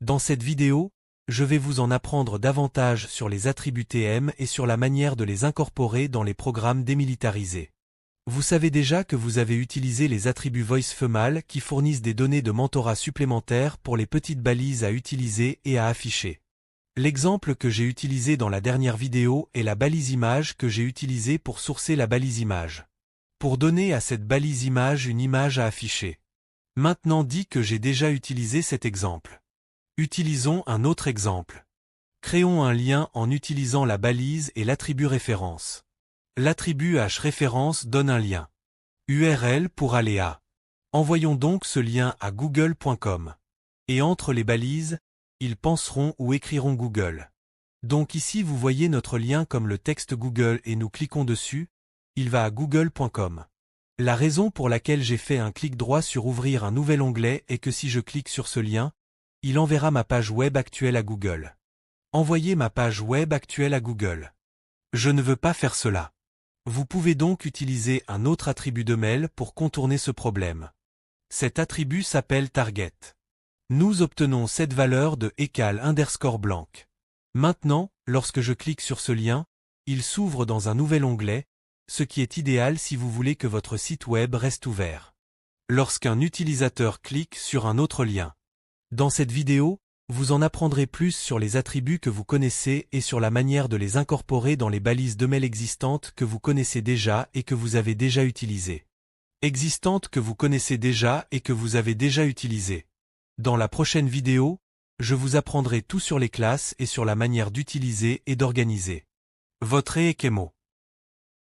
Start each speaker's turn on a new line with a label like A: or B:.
A: Dans cette vidéo, je vais vous en apprendre davantage sur les attributs TM et sur la manière de les incorporer dans les programmes démilitarisés. Vous savez déjà que vous avez utilisé les attributs voice-female qui fournissent des données de mentorat supplémentaires pour les petites balises à utiliser et à afficher. L'exemple que j'ai utilisé dans la dernière vidéo est la balise image que j'ai utilisée pour sourcer la balise image. Pour donner à cette balise image une image à afficher. Maintenant dit que j'ai déjà utilisé cet exemple. Utilisons un autre exemple. Créons un lien en utilisant la balise et l'attribut référence. L'attribut hRéférence donne un lien. URL pour aller à. Envoyons donc ce lien à google.com. Et entre les balises, ils penseront ou écriront Google. Donc ici vous voyez notre lien comme le texte Google et nous cliquons dessus, il va à google.com. La raison pour laquelle j'ai fait un clic droit sur ouvrir un nouvel onglet est que si je clique sur ce lien, il enverra ma page web actuelle à Google. Envoyer ma page web actuelle à Google. Je ne veux pas faire cela. Vous pouvez donc utiliser un autre attribut de mail pour contourner ce problème. Cet attribut s'appelle target. Nous obtenons cette valeur de =_blanc. Maintenant, lorsque je clique sur ce lien, il s'ouvre dans un nouvel onglet, ce qui est idéal si vous voulez que votre site web reste ouvert. Lorsqu'un utilisateur clique sur un autre lien. Dans cette vidéo, vous en apprendrez plus sur les attributs que vous connaissez et sur la manière de les incorporer dans les balises de mail existantes que vous connaissez déjà et que vous avez déjà utilisées. Existantes que vous connaissez déjà et que vous avez déjà utilisées. Dans la prochaine vidéo, je vous apprendrai tout sur les classes et sur la manière d'utiliser et d'organiser. Votre Ekemo.